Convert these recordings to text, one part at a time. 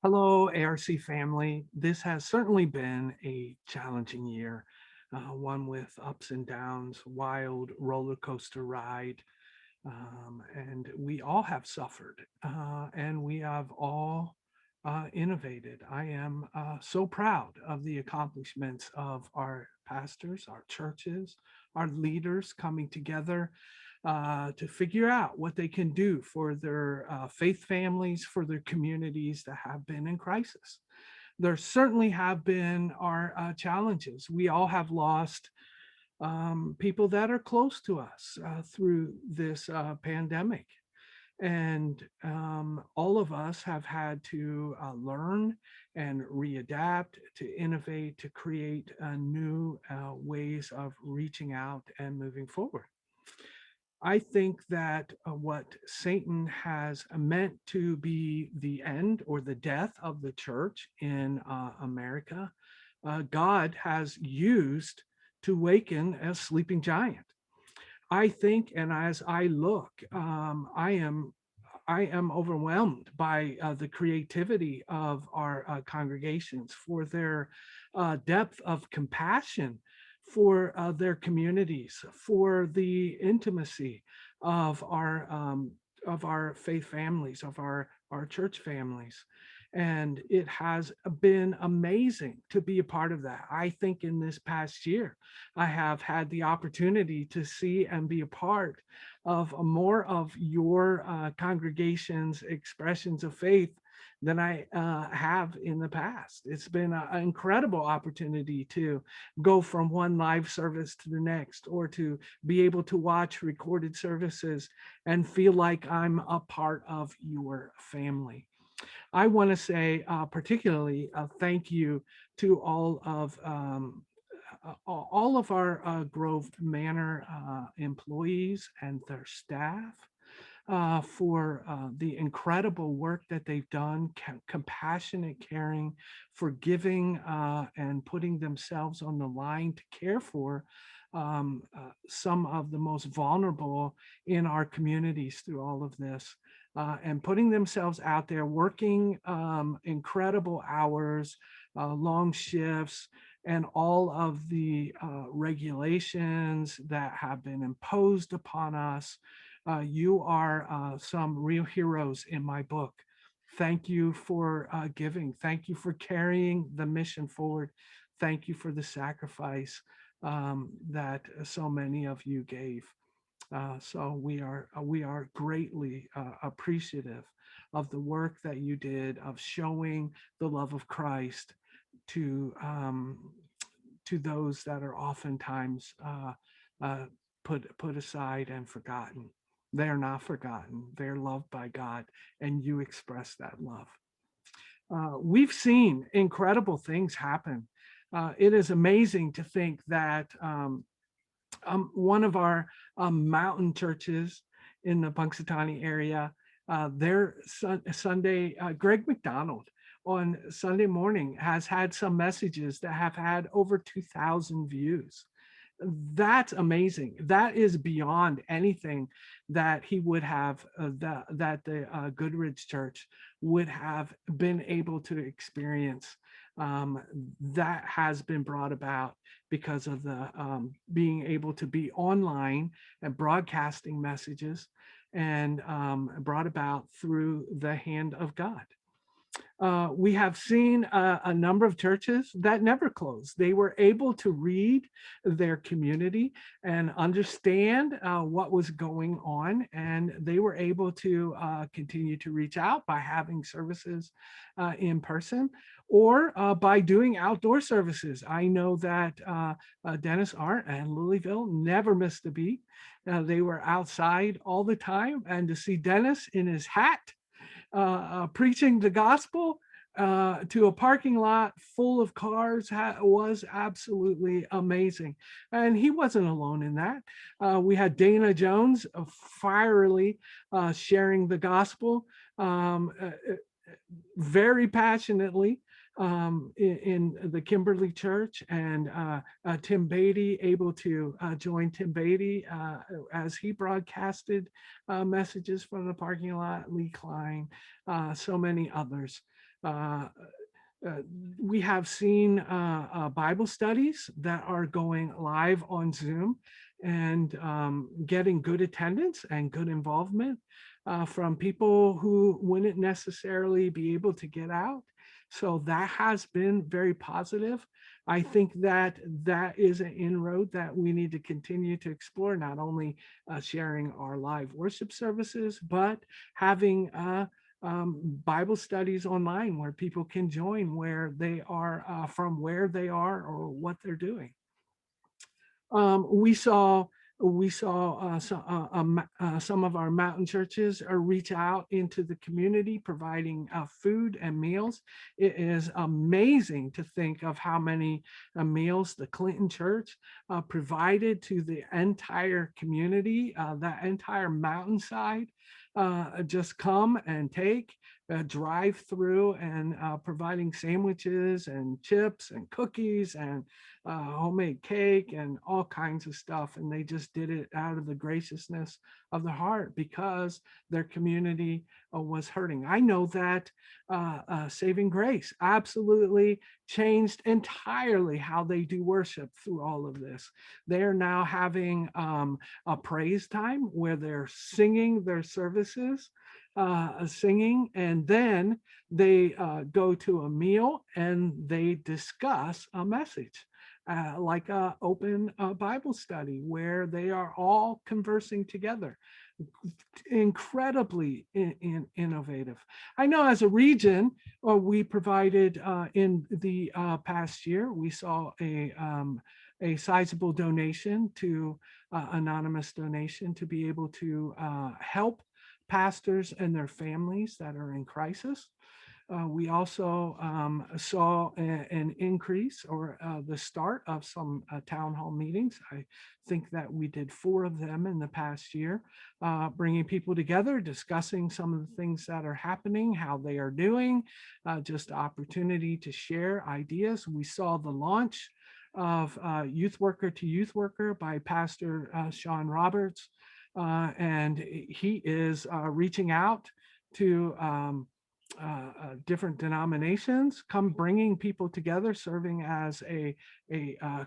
Hello, ARC family. This has certainly been a challenging year, one with ups and downs, wild roller coaster ride. And we all have suffered and we have all innovated. I am so proud of the accomplishments of our pastors, our churches, our leaders coming together to figure out what they can do for their faith families, for their communities that have been in crisis. There certainly have been our challenges. We all have lost people that are close to us through this pandemic. And all of us have had to learn and readapt, to innovate, to create new ways of reaching out and moving forward. I think that what Satan has meant to be the end or the death of the church in America, God has used to waken a sleeping giant. I think, and as I look, I am overwhelmed by the creativity of our congregations for their depth of compassion for their communities, for the intimacy of our faith families, of our church families. And it has been amazing to be a part of that. I think in this past year, I have had the opportunity to see and be a part of more of your congregation's expressions of faith than I have in the past. It's been an incredible opportunity to go from one live service to the next, or to be able to watch recorded services and feel like I'm a part of your family. I want to say particularly thank you to all of our Grove Manor employees and their staff for the incredible work that they've done, compassionate caring, forgiving, and putting themselves on the line to care for some of the most vulnerable in our communities through all of this. And putting themselves out there, working incredible hours, long shifts, and all of the regulations that have been imposed upon us. You are some real heroes in my book. Thank you for giving. Thank you for carrying the mission forward. Thank you for the sacrifice that so many of you gave. So we are greatly appreciative of the work that you did of showing the love of Christ to those that are oftentimes uh, put aside and forgotten. They are not forgotten. They're loved by God, and you express that love. We've seen incredible things happen. It is amazing to think that one of our mountain churches in the Punxsutawney area, their Sunday, Greg McDonald on Sunday morning has had some messages that have had over 2,000 views. That's amazing. That is beyond anything that he would have, that the Goodridge Church would have been able to experience. Um, that has been brought about because of the being able to be online and broadcasting messages, and brought about through the hand of God. We have seen a number of churches that never closed. They were able to read their community and understand what was going on, and they were able to continue to reach out by having services in person, or by doing outdoor services. I know that Dennis Arndt and Louisville never missed a beat. They were outside all the time, and to see Dennis in his hat preaching the gospel to a parking lot full of cars was absolutely amazing. And he wasn't alone in that. We had Dana Jones fierily sharing the gospel very passionately in the Kimberly Church, and Tim Beatty able to join Tim Beatty as he broadcasted messages from the parking lot, Lee Klein, so many others. Uh, uh, we have seen Bible studies that are going live on Zoom and getting good attendance and good involvement from people who wouldn't necessarily be able to get out. So that has been very positive. I think that that is an inroad that we need to continue to explore, not only sharing our live worship services, but having Bible studies online where people can join where they are from where they are or what they're doing. We saw some of our mountain churches reach out into the community, providing food and meals. It is amazing to think of how many meals the Clinton Church provided to the entire community, that entire mountainside. Just come and take, drive through, and providing sandwiches and chips and cookies and homemade cake and all kinds of stuff. And they just did it out of the graciousness of the heart because their community was hurting. I know that Saving Grace absolutely changed entirely how they do worship through all of this. They're now having a praise time where they're singing their services, singing, and then they go to a meal and they discuss a message. Like a open Bible study where they are all conversing together. Incredibly innovative. I know as a region, we provided in the past year, we saw a sizable donation to anonymous donation to be able to help pastors and their families that are in crisis. We also saw an increase or the start of some town hall meetings. I think that we did 4 of them in the past year, bringing people together, discussing some of the things that are happening, how they are doing, just opportunity to share ideas. We saw the launch of Youth Worker to Youth Worker by Pastor Sean Roberts, and he is reaching out to different denominations, come bringing people together, serving as a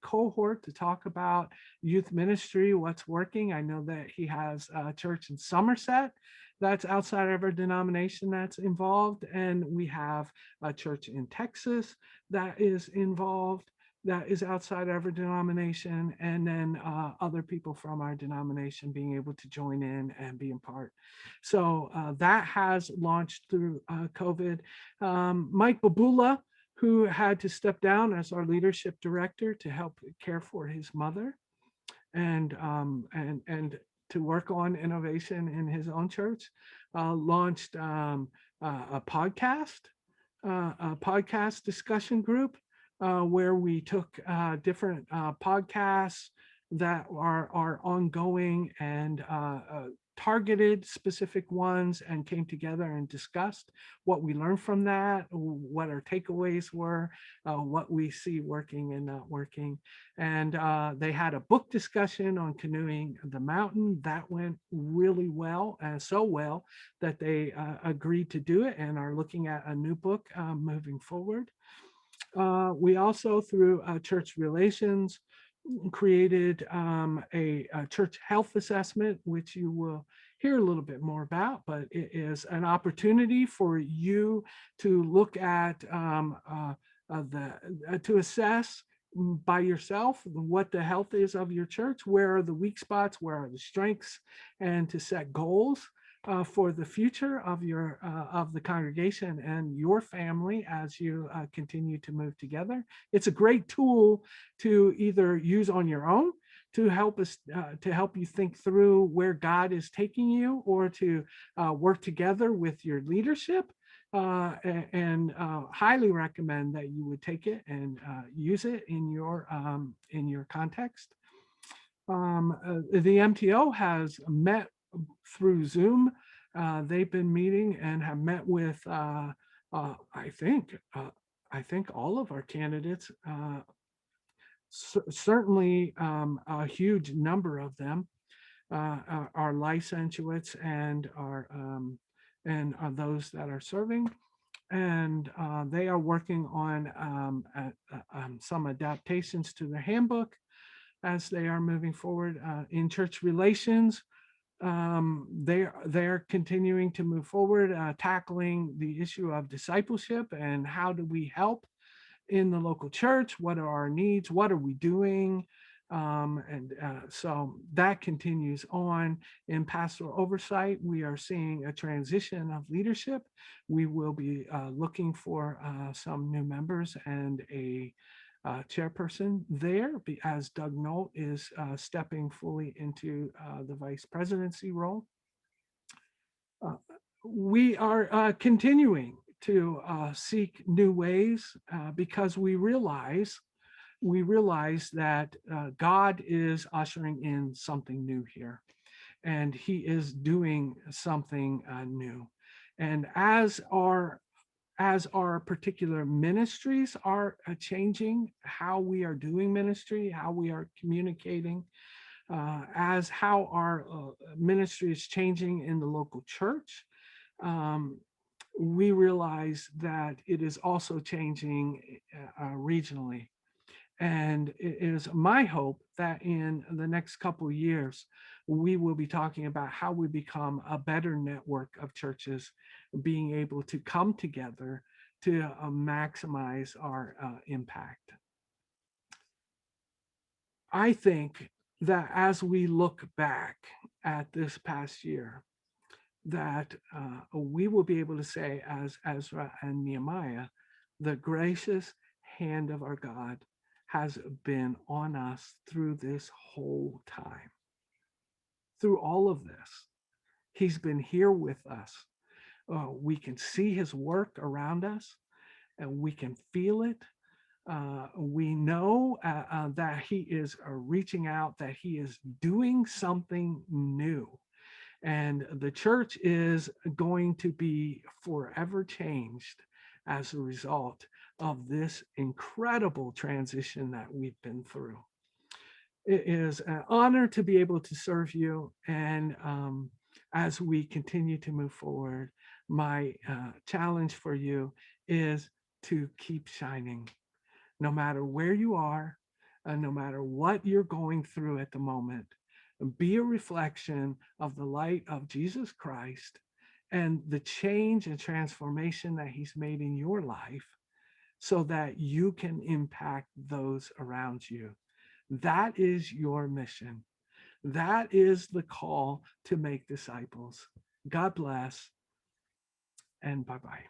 cohort to talk about youth ministry, what's working. I know that he has a church in Somerset that's outside of our denomination that's involved, and we have a church in Texas that is involved, that is outside of our denomination, and then other people from our denomination being able to join in and be a part. So that has launched through COVID. Mike Babula, who had to step down as our leadership director to help care for his mother and to work on innovation in his own church, launched a podcast discussion group where we took different podcasts that are ongoing and targeted specific ones and came together and discussed what we learned from that, what our takeaways were, what we see working and not working. And they had a book discussion on canoeing the mountain that went really well, and so well that they agreed to do it and are looking at a new book moving forward. We also, through church relations, created a church health assessment, which you will hear a little bit more about, but it is an opportunity for you to look at to assess by yourself what the health is of your church, where are the weak spots, where are the strengths, and to set goals for the future of the congregation and your family as you continue to move together. It's a great tool to either use on your own to help us to help you think through where God is taking you, or to work together with your leadership. And highly recommend that you would take it and use it in your context. The MTO has met through Zoom. They've been meeting and have met with, I think all of our candidates, certainly a huge number of them, are licentiates and are those that are serving. and they are working on some adaptations to the handbook as they are moving forward in church relations. They're continuing to move forward, tackling the issue of discipleship and how do we help in the local church? What are our needs? What are we doing? So that continues on. In pastoral oversight, we are seeing a transition of leadership. We will be looking for some new members and a chairperson there, as Doug Nolt is stepping fully into the vice presidency role. We are continuing to seek new ways because we realize that God is ushering in something new here, and He is doing something new. And as our particular ministries are changing, how we are doing ministry, how we are communicating, as how our ministry is changing in the local church, we realize that it is also changing regionally. And it is my hope that in the next couple of years, we will be talking about how we become a better network of churches being able to come together to maximize our impact. I think that as we look back at this past year, that we will be able to say, as Ezra and Nehemiah, the gracious hand of our God has been on us through this whole time. Through all of this, He's been here with us. We can see His work around us, and we can feel it. We know that He is reaching out, that He is doing something new. And the church is going to be forever changed as a result of this incredible transition that we've been through. It is an honor to be able to serve you. And as we continue to move forward, my challenge for you is to keep shining, no matter where you are, no matter what you're going through at the moment. Be a reflection of the light of Jesus Christ and the change and transformation that He's made in your life so that you can impact those around you. That is your mission. That is the call to make disciples. God bless, and bye-bye.